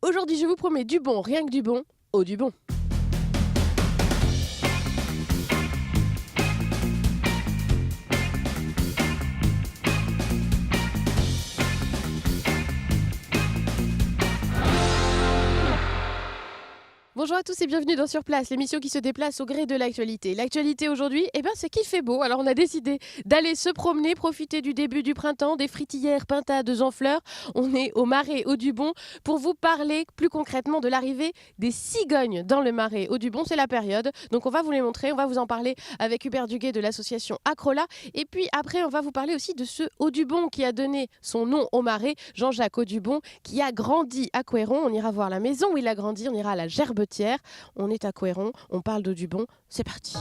Aujourd'hui, je vous promets du bon, rien que du bon, au du bon. Bonjour à tous et bienvenue dans Sur Place, l'émission qui se déplace au gré de l'actualité. L'actualité aujourd'hui, c'est qu'il fait beau. Alors on a décidé d'aller se promener, profiter du début du printemps, des fritillères, pintades en fleurs. On est au Marais Audubon pour vous parler plus concrètement de l'arrivée des cigognes dans le Marais Audubon. C'est la période, donc on va vous les montrer, on va vous en parler avec Hubert Duguet de l'association Acrola. Et puis après, on va vous parler aussi de ce Audubon qui a donné son nom au Marais, Jean-Jacques Audubon, qui a grandi à Couëron. On ira voir la maison où il a grandi, on ira à la Gerbetière. On est à Couëron, on parle d'Audubon, c'est parti.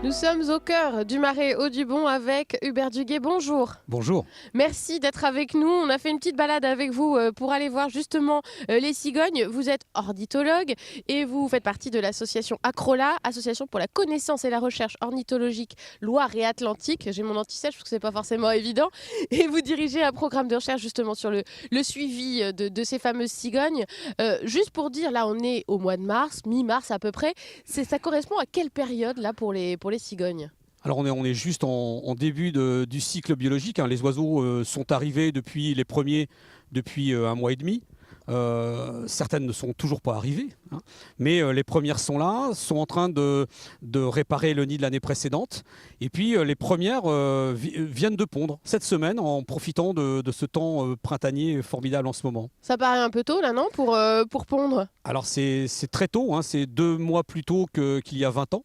Nous sommes au cœur du Marais Audubon avec Hubert Duguet. Bonjour. Bonjour. Merci d'être avec nous. On a fait une petite balade avec vous pour aller voir justement les cigognes. Vous êtes ornithologue et vous faites partie de l'association Acrola, association pour la connaissance et la recherche ornithologique Loire et Atlantique. J'ai mon anti-sèche parce que c'est pas forcément évident. Et vous dirigez un programme de recherche justement sur le suivi de ces fameuses cigognes. Juste pour dire, là on est au mois de mars, mi-mars à peu près. Ça correspond à quelle période là pour les cigognes ? Alors on est juste en début du cycle biologique. Les oiseaux sont arrivés depuis les premiers depuis un mois et demi. Certaines ne sont toujours pas arrivées, mais les premières sont là, sont en train de réparer le nid de l'année précédente. Et puis les premières viennent de pondre cette semaine en profitant de ce temps printanier formidable en ce moment. Ça paraît un peu tôt là, non, pour pondre ? Alors c'est très tôt, c'est 2 mois plus tôt qu'il y a 20 ans.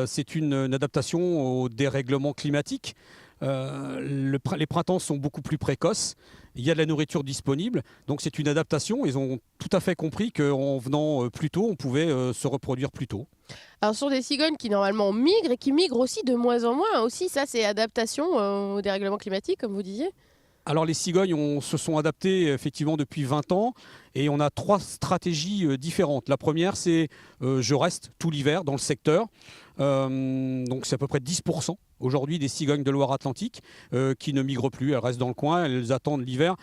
C'est une adaptation au dérèglement climatique. Les printemps sont beaucoup plus précoces. Il y a de la nourriture disponible. Donc c'est une adaptation. Ils ont tout à fait compris qu'en venant plus tôt, on pouvait se reproduire plus tôt. Alors ce sont des cigognes qui normalement migrent et qui migrent aussi de moins en moins. Aussi, ça c'est adaptation au dérèglement climatique, comme vous disiez. Alors les cigognes se sont adaptées effectivement depuis 20 ans et on a 3 stratégies différentes. La première, c'est je reste tout l'hiver dans le secteur. Donc c'est à peu près 10% aujourd'hui des cigognes de Loire-Atlantique qui ne migrent plus. Elles restent dans le coin, elles attendent l'hiver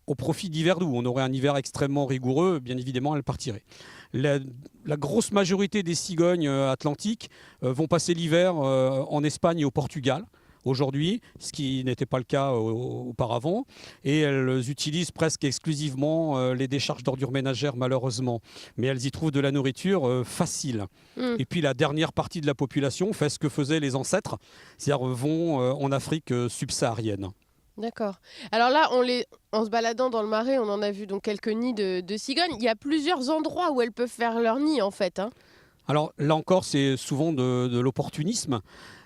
au profit d'hiver doux. On aurait un hiver extrêmement rigoureux, bien évidemment elles partiraient. La grosse majorité des cigognes atlantiques vont passer l'hiver en Espagne et au Portugal aujourd'hui, ce qui n'était pas le cas auparavant. Et elles utilisent presque exclusivement les décharges d'ordures ménagères, malheureusement. Mais elles y trouvent de la nourriture facile. Et puis la dernière partie de la population fait ce que faisaient les ancêtres, c'est-à-dire vont en Afrique subsaharienne. D'accord. Alors là, en se baladant dans le Marais, on en a vu donc quelques nids de cigognes. Il y a plusieurs endroits où elles peuvent faire leur nid, en fait. Alors là encore, c'est souvent de l'opportunisme.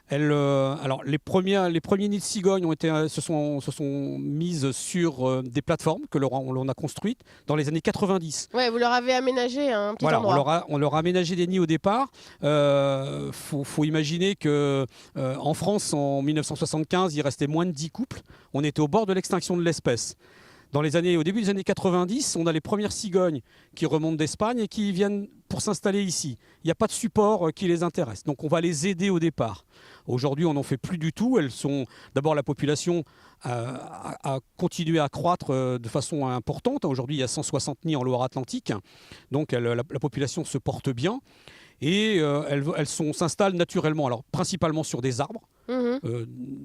Alors les premiers nids de cigognes se sont mises sur des plateformes que l'on a construites dans les années 90. Ouais, vous leur avez aménagé un petit endroit. On leur a aménagé des nids au départ. Faut imaginer qu'en France, en 1975, il restait moins de 10 couples. On était au bord de l'extinction de l'espèce. Au début des années 90, on a les premières cigognes qui remontent d'Espagne et qui viennent pour s'installer ici. Il n'y a pas de support qui les intéresse. Donc on va les aider au départ. Aujourd'hui, on n'en fait plus du tout. D'abord, la population a continué à croître de façon importante. Aujourd'hui, il y a 160 nids en Loire-Atlantique. Donc la population se porte bien. Et elles s'installent naturellement, alors principalement sur des arbres.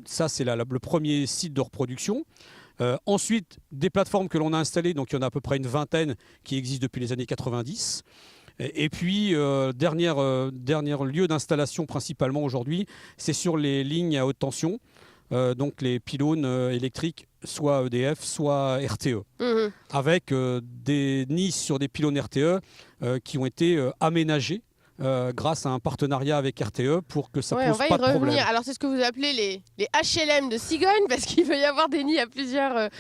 Ça, c'est le premier site de reproduction. Ensuite, des plateformes que l'on a installées, donc il y en a à peu près une vingtaine qui existent depuis les années 90. Et puis, dernier lieu d'installation principalement aujourd'hui, c'est sur les lignes à haute tension, donc les pylônes électriques, soit EDF, soit RTE, avec des nids sur des pylônes RTE qui ont été aménagés grâce à un partenariat avec RTE pour que ça pose pas de problème. Alors c'est ce que vous appelez les HLM de cigognes, parce qu'il peut y avoir des nids à plusieurs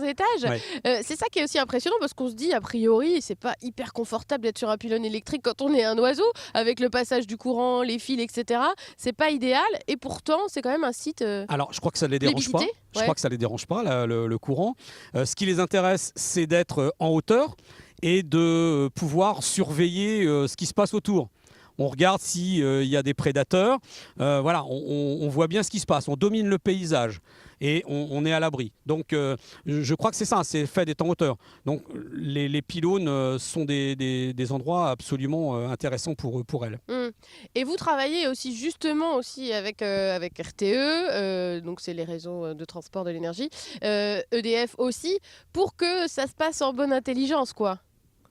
étages. Ouais. C'est ça qui est aussi impressionnant, parce qu'on se dit a priori c'est pas hyper confortable d'être sur un pylône électrique quand on est un oiseau, avec le passage du courant, les fils, etc. C'est pas idéal, et pourtant c'est quand même un site Alors je crois que ça ne les dérange pas. Je crois que ça les dérange pas, le courant. Ce qui les intéresse, c'est d'être en hauteur et de pouvoir surveiller ce qui se passe autour. on regarde s'il y a des prédateurs. Voilà, on voit bien ce qui se passe, on domine le paysage et on est à l'abri. Donc je crois que c'est ça, c'est fait d'être en hauteur. Donc les pylônes sont des endroits absolument intéressants pour elles. Et vous travaillez aussi justement aussi avec RTE, donc c'est les réseaux de transport de l'énergie, EDF aussi, pour que ça se passe en bonne intelligence, quoi.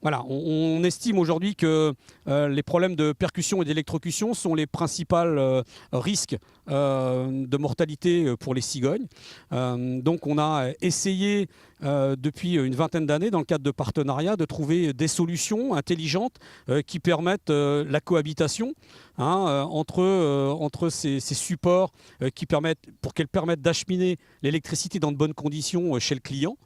Voilà, on estime aujourd'hui que les problèmes de percussion et d'électrocution sont les principaux risques de mortalité pour les cigognes. Donc on a essayé depuis une vingtaine d'années, dans le cadre de partenariats, de trouver des solutions intelligentes qui permettent la cohabitation entre ces supports pour qu'elles permettent d'acheminer l'électricité dans de bonnes conditions chez le client.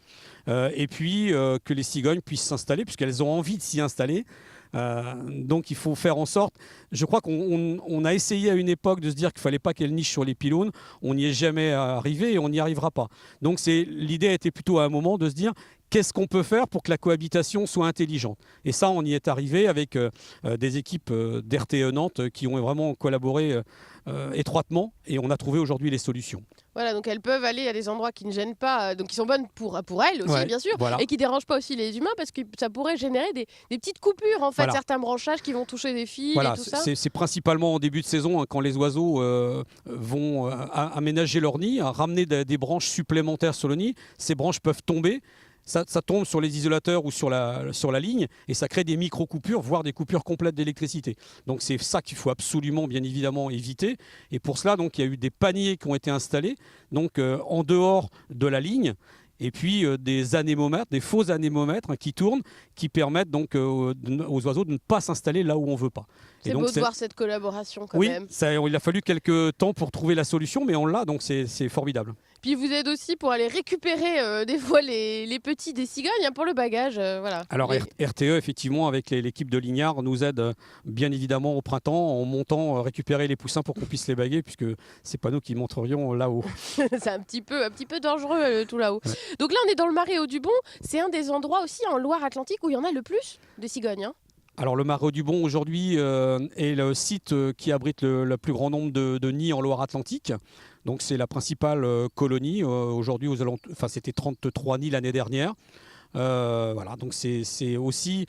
Et puis que les cigognes puissent s'installer, puisqu'elles ont envie de s'y installer. Donc il faut faire en sorte, je crois qu'on a essayé à une époque de se dire qu'il ne fallait pas qu'elles nichent sur les pylônes, on n'y est jamais arrivé et on n'y arrivera pas. Donc l'idée était plutôt à un moment de se dire qu'est-ce qu'on peut faire pour que la cohabitation soit intelligente. Et ça, on y est arrivé avec des équipes d'RTE Nantes qui ont vraiment collaboré étroitement et on a trouvé aujourd'hui les solutions. Voilà, donc elles peuvent aller à des endroits qui ne gênent pas, donc qui sont bonnes pour elles aussi, bien sûr, voilà. Et qui ne dérangent pas aussi les humains, parce que ça pourrait générer des petites coupures, en fait, Voilà. Certains branchages qui vont toucher des fils Voilà, et tout ça. c'est principalement en début de saison, quand les oiseaux vont aménager leur nid, ramener des branches supplémentaires sur le nid. Ces branches peuvent tomber. Ça tombe sur les isolateurs ou sur la ligne et ça crée des micro-coupures, voire des coupures complètes d'électricité. Donc c'est ça qu'il faut absolument, bien évidemment, éviter. Et pour cela, donc, il y a eu des paniers qui ont été installés donc, en dehors de la ligne. Et puis des anémomètres, des faux anémomètres qui tournent, qui permettent donc aux oiseaux de ne pas s'installer là où on ne veut pas. C'est beau de voir cette collaboration quand même. Oui, il a fallu quelques temps pour trouver la solution, mais on l'a, donc c'est formidable. Puis vous aidez aussi pour aller récupérer des fois les petits des cigognes pour le bagage. Voilà. Alors RTE, effectivement, avec l'équipe de Lignard, nous aide bien évidemment au printemps en montant récupérer les poussins pour qu'on puisse les baguer, puisque c'est pas nous qui monterions là-haut. C'est un petit peu dangereux tout là-haut. Ouais. Donc là, on est dans le Marais Audubon. C'est un des endroits aussi en Loire-Atlantique où il y en a le plus de cigognes. Alors le Marais Audubon aujourd'hui est le site qui abrite le plus grand nombre de nids en Loire-Atlantique. Donc c'est la principale colonie aujourd'hui c'était 33 nids l'année dernière. Voilà, donc c'est aussi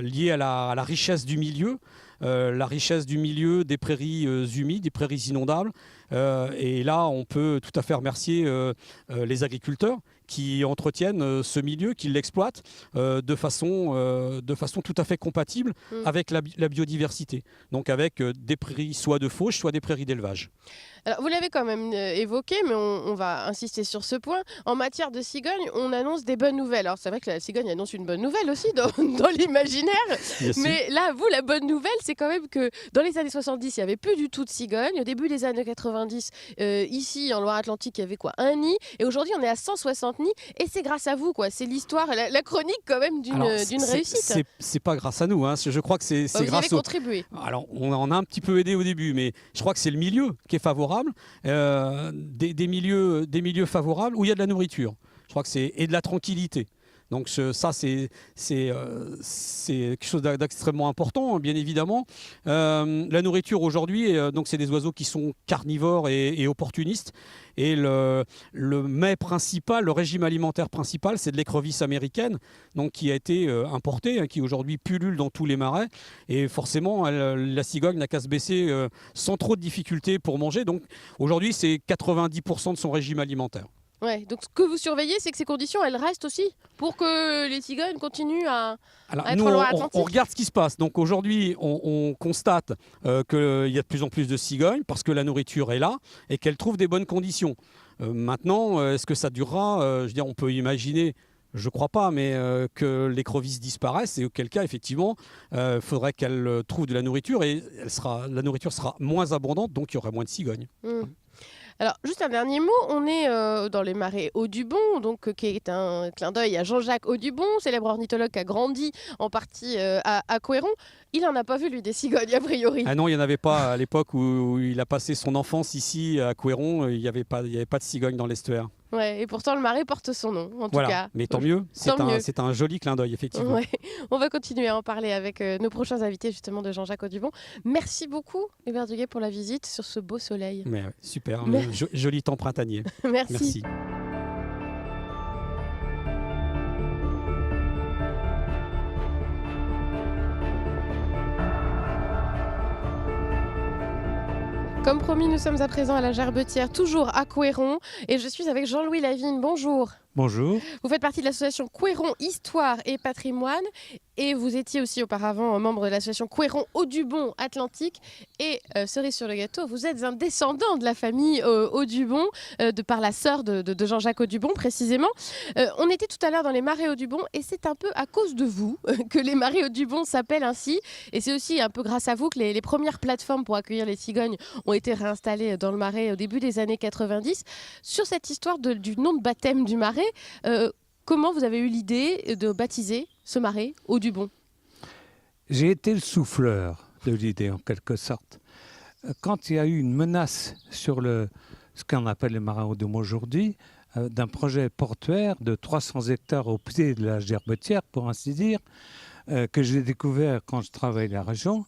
lié à la richesse du milieu. La richesse du milieu des prairies humides, des prairies inondables. Et là, on peut tout à fait remercier les agriculteurs qui entretiennent ce milieu, qui l'exploitent de façon tout à fait compatible avec la biodiversité. Donc avec des prairies soit de fauche, soit des prairies d'élevage. Alors, vous l'avez quand même évoqué, mais on va insister sur ce point. En matière de cigogne, on annonce des bonnes nouvelles. Alors c'est vrai que la cigogne annonce une bonne nouvelle aussi dans l'imaginaire. Mais là, vous, la bonne nouvelle, c'est quand même que dans les années 70, il n'y avait plus du tout de cigogne. Au début des années 90, ici, en Loire-Atlantique, il y avait quoi, un nid. Et aujourd'hui, on est à 160 nids. Et c'est grâce à vous, quoi. C'est l'histoire, la chronique quand même d'une réussite. C'est pas grâce à nous. Hein. Je crois que c'est grâce vous avez contribué. Alors, on en a un petit peu aidé au début, mais je crois que c'est le milieu qui est favorable. Des milieux favorables où il y a de la nourriture. Je crois que et de la tranquillité. Donc ça, c'est quelque chose d'extrêmement important, bien évidemment. La nourriture aujourd'hui, donc c'est des oiseaux qui sont carnivores et opportunistes. Et le mets principal, le régime alimentaire principal, c'est de l'écrevisse américaine, donc qui a été importée, qui aujourd'hui pullule dans tous les marais. Et forcément, la cigogne n'a qu'à se baisser sans trop de difficultés pour manger. Donc aujourd'hui, c'est 90% de son régime alimentaire. Ouais, donc ce que vous surveillez, c'est que ces conditions, elles restent aussi pour que les cigognes continuent à être en Loire-Atlantique. On regarde ce qui se passe. Donc aujourd'hui, on constate qu'il y a de plus en plus de cigognes parce que la nourriture est là et qu'elles trouvent des bonnes conditions. Maintenant, est-ce que ça durera Je veux dire, on peut imaginer. Je ne crois pas, mais que l'écrevisse disparaisse, et auquel cas, effectivement, il faudrait qu'elle trouve de la nourriture et la nourriture sera moins abondante, donc il y aurait moins de cigognes. Alors, juste un dernier mot, on est dans les marais Audubon, donc, qui est un clin d'œil à Jean-Jacques Audubon, célèbre ornithologue qui a grandi en partie à Couëron. Il n'en a pas vu, lui, des cigognes, a priori. Ah non, il n'y en avait pas à l'époque où il a passé son enfance ici à Couëron, il n'y avait pas de cigognes dans l'estuaire. Ouais, et pourtant le marais porte son nom, en tout Voilà, cas. mais tant mieux, c'est un joli clin d'œil, effectivement. Ouais. On va continuer à en parler avec nos prochains invités justement de Jean-Jacques Audubon. Merci beaucoup Hubert Duguay pour la visite sur ce beau soleil. Mais ouais, super, Mais- joli temps printanier. Merci. Merci. Comme promis, nous sommes à présent à la Gerbetière, toujours à Couëron, et je suis avec Jean-Louis Lavigne. Bonjour. Bonjour. Vous faites partie de l'association Couëron Histoire et Patrimoine, et vous étiez aussi auparavant membre de l'association Couëron Audubon Atlantique. Et cerise sur le gâteau, vous êtes un descendant de la famille Audubon, de par la sœur de Jean-Jacques Audubon précisément. On était tout à l'heure dans les marais Audubon, et c'est un peu à cause de vous que les marais Audubon s'appellent ainsi. Et c'est aussi un peu grâce à vous que les premières plateformes pour accueillir les cigognes ont été réinstallées dans le marais au début des années 90. Sur cette histoire du nom de baptême du marais, comment vous avez eu l'idée de baptiser ce marais Audubon? J'ai été le souffleur de l'idée en quelque sorte. Quand il y a eu une menace sur ce qu'on appelle les marais Audubon aujourd'hui, d'un projet portuaire de 300 hectares au pied de la Gerbetière, pour ainsi dire, que j'ai découvert quand je travaillais la région,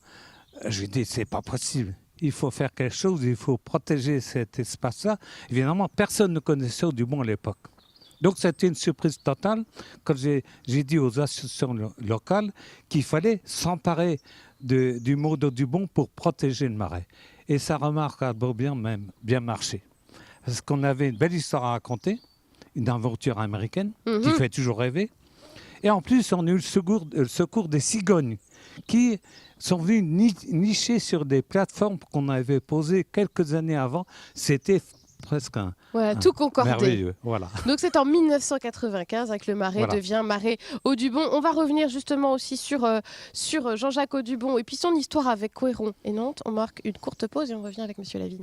j'ai dit c'est pas possible. Il faut faire quelque chose, il faut protéger cet espace-là. Évidemment, personne ne connaissait Audubon à l'époque. Donc c'était une surprise totale quand j'ai dit aux associations locales qu'il fallait s'emparer du mot d'Audubon pour protéger le marais. Et ça remarquablement bien marché. Parce qu'on avait une belle histoire à raconter, une aventure américaine qui fait toujours rêver. Et en plus, on a eu le secours des cigognes qui sont venus nicher sur des plateformes qu'on avait posées quelques années avant. C'était presque tout concordé. Merveilleux, voilà. Donc c'est en 1995 que le marais devient marais Audubon. On va revenir justement aussi sur Jean-Jacques Audubon et puis son histoire avec Couëron et Nantes. On marque une courte pause et on revient avec Monsieur Lavigne.